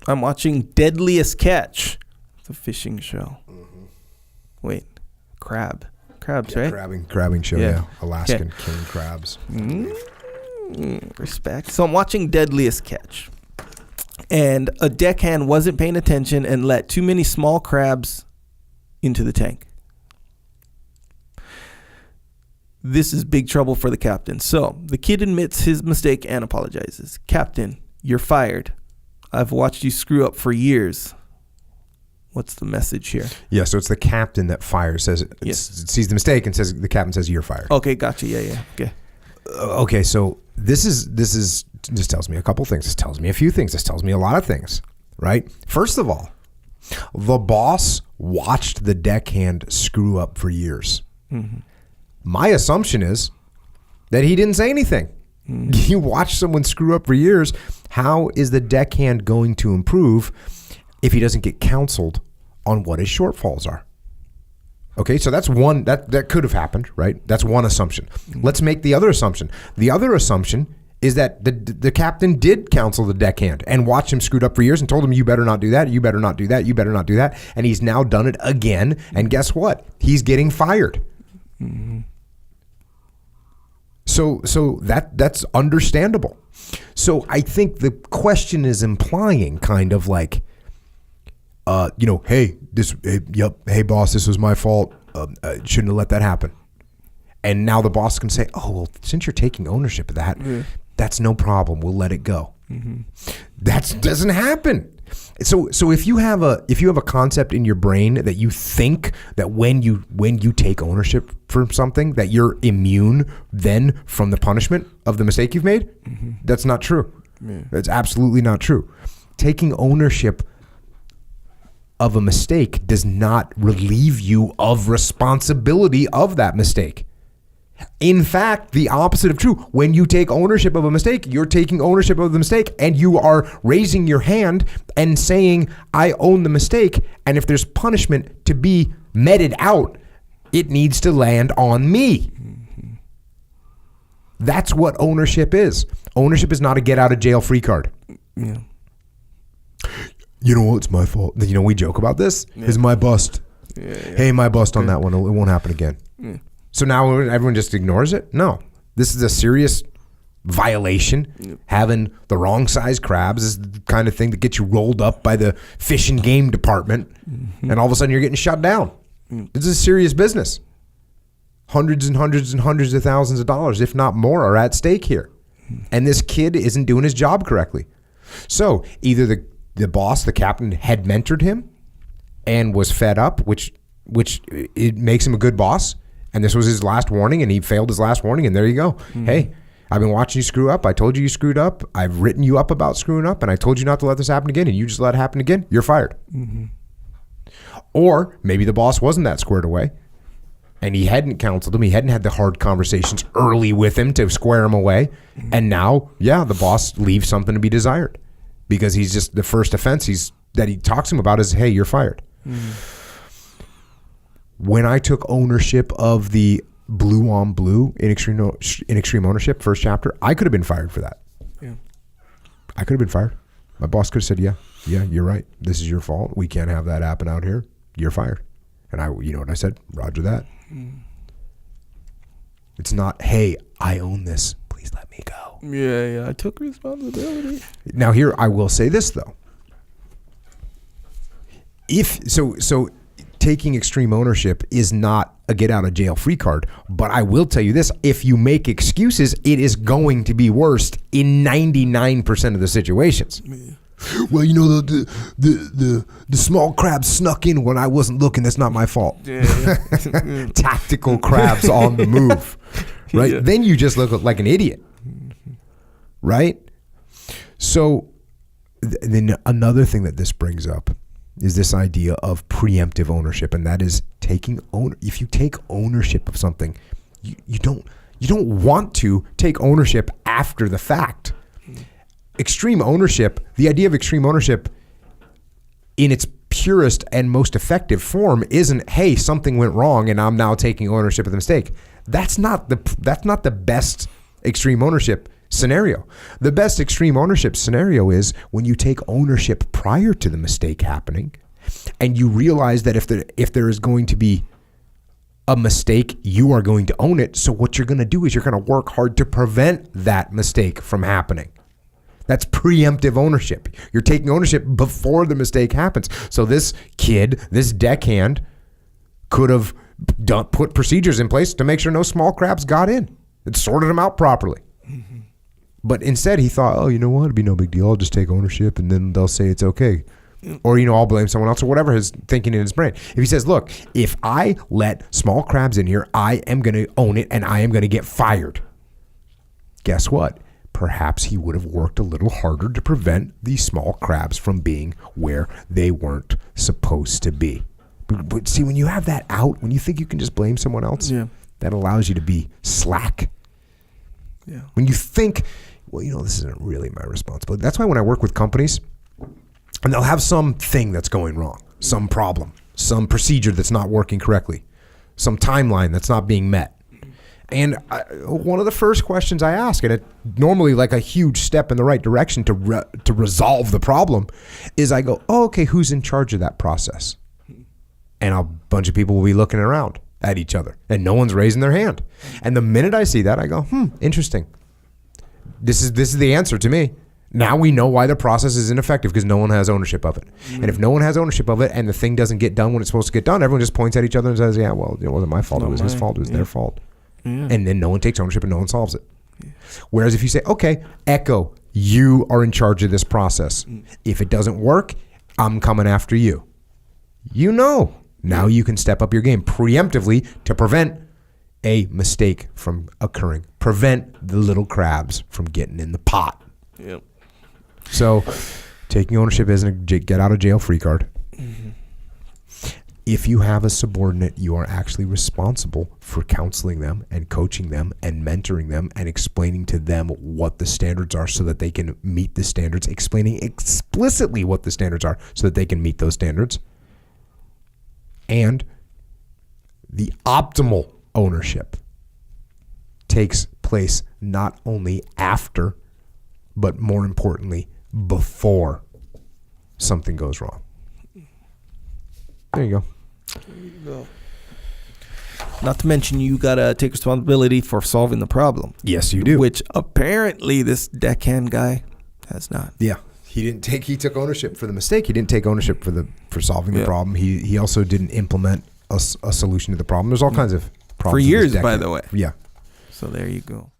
I'm watching Deadliest Catch. It's a fishing show. Mm-hmm. Wait, crabs, yeah, right? Crabbing show, Yeah. Alaskan king crabs. Respect. So I'm watching Deadliest Catch. And a deckhand wasn't paying attention and let too many small crabs into the tank. This is big trouble for the captain. So the kid admits his mistake and apologizes. Captain, you're fired. I've watched you screw up for years. What's the message here? Yeah, so it's the captain that fires, sees the mistake and says, the captain says, you're fired. Okay, gotcha. Yeah. Okay. Okay, so this tells me a couple things. This tells me a few things. This tells me a lot of things, right? First of all, the boss watched the deckhand screw up for years. Mm-hmm. My assumption is that he didn't say anything. Mm-hmm. You watch someone screw up for years. How is the deckhand going to improve if he doesn't get counseled on what his shortfalls are? Okay, so that's one that could have happened, right? That's one assumption. Let's make the other assumption. The other assumption is that the captain did counsel the deckhand and watched him screwed up for years and told him, you better not do that, you better not do that, you better not do that. And he's now done it again. And guess what? He's getting fired. Mm-hmm. So that's understandable. So I think the question is implying kind of like, hey boss, this was my fault. I shouldn't have let that happen. And now the boss can say, oh, well, since you're taking ownership of that, that's no problem. We'll let it go. Mm-hmm. That doesn't happen. So if you have a concept in your brain that you think that when you take ownership for something that you're immune then from the punishment of the mistake you've made, that's not true. Yeah. That's absolutely not true. Taking ownership of a mistake does not relieve you of responsibility of that mistake. In fact, the opposite of true. When you take ownership of a mistake, you're taking ownership of the mistake and you are raising your hand and saying, I own the mistake. And if there's punishment to be meted out, it needs to land on me. Mm-hmm. That's what ownership is. Ownership is not a get out of jail free card. Yeah. You know what? It's my fault. You know, we joke about this. Yeah. It's my bust. Yeah. Hey, my bust on that one. It won't happen again. Yeah. So now everyone just ignores it? No. This is a serious violation. Yep. Having the wrong size crabs is the kind of thing that gets you rolled up by the fish and game department, and all of a sudden you're getting shut down. This is serious business. Hundreds and hundreds and hundreds of thousands of dollars, if not more, are at stake here. And this kid isn't doing his job correctly. So either the boss, the captain, had mentored him and was fed up, which it makes him a good boss. And this was his last warning, and he failed his last warning, and there you go. Mm-hmm. Hey, I've been watching you screw up. I told you screwed up. I've written you up about screwing up, and I told you not to let this happen again, and you just let it happen again. You're fired. Mm-hmm. Or maybe the boss wasn't that squared away, and he hadn't counseled him. He hadn't had the hard conversations early with him to square him away. Mm-hmm. And now, the boss leaves something to be desired because he's just the first offense that he talks to him about is, hey, you're fired. Mm-hmm. When I took ownership of the blue on blue in extreme ownership, first chapter, I could have been fired for that. Yeah. I could have been fired. My boss could have said, yeah, you're right. This is your fault. We can't have that happen out here. You're fired. And you know what I said? Roger that. Mm. It's not, hey, I own this. Please let me go. Yeah. I took responsibility. Now here, I will say this though. So taking extreme ownership is not a get out of jail free card, but I will tell you this, if you make excuses, it is going to be worse in 99% of the situations. Yeah. Well, the small crabs snuck in when I wasn't looking. That's not my fault. Yeah. Tactical crabs on the move, right? Yeah. Then you just look like an idiot, right? So then another thing that this brings up is this idea of preemptive ownership, and that is if you take ownership of something, you don't want to take ownership after the fact. Extreme ownership, the idea of extreme ownership in its purest and most effective form isn't, hey, something went wrong and I'm now taking ownership of the mistake. That's not the best extreme ownership scenario. The best extreme ownership scenario is when you take ownership prior to the mistake happening, and you realize that if there is going to be a mistake, you are going to own it. So what you're going to do is you're going to work hard to prevent that mistake from happening. That's preemptive ownership. You're taking ownership before the mistake happens. So this kid, this deckhand, could have put procedures in place to make sure no small crabs got in. It sorted them out properly. Mm-hmm. But instead he thought, oh, you know what? It'd be no big deal. I'll just take ownership and then they'll say it's okay. Or, I'll blame someone else or whatever his thinking in his brain. If he says, look, if I let small crabs in here, I am going to own it and I am going to get fired. Guess what? Perhaps he would have worked a little harder to prevent these small crabs from being where they weren't supposed to be. But see, when you have that out, when you think you can just blame someone else, that allows you to be slack. Yeah. When you think, well, this isn't really my responsibility. That's why when I work with companies, and they'll have something that's going wrong, some problem, some procedure that's not working correctly, some timeline that's not being met. And one of the first questions I ask, and it's normally like a huge step in the right direction to resolve the problem, is I go, oh, okay, who's in charge of that process? And a bunch of people will be looking around at each other, and no one's raising their hand. And the minute I see that, I go, interesting. This is the answer to me. Now we know why the process is ineffective, because no one has ownership of it. And if no one has ownership of it and the thing doesn't get done when it's supposed to get done, everyone just points at each other and says, yeah, well, it wasn't my fault. It was his fault. It was their fault. Yeah. And then no one takes ownership and no one solves it. Yeah. Whereas if you say, okay, Echo, you are in charge of this process. If it doesn't work, I'm coming after you. Now you can step up your game preemptively to prevent a mistake from occurring. Prevent the little crabs from getting in the pot. Yep. So taking ownership isn't a get out of jail free card. Mm-hmm. If you have a subordinate, you are actually responsible for counseling them and coaching them and mentoring them and explaining to them what the standards are so that they can meet the standards, explaining explicitly what the standards are so that they can meet those standards. And the optimal ownership takes place not only after, but more importantly, before something goes wrong. There you go. Not to mention, you gotta take responsibility for solving the problem. Yes, you do. Which apparently this deckhand guy has not. Yeah, he took ownership for the mistake. He didn't take ownership for solving the problem. He also didn't implement a solution to the problem. There's all kinds of problems for years, by the way. Yeah. So there you go.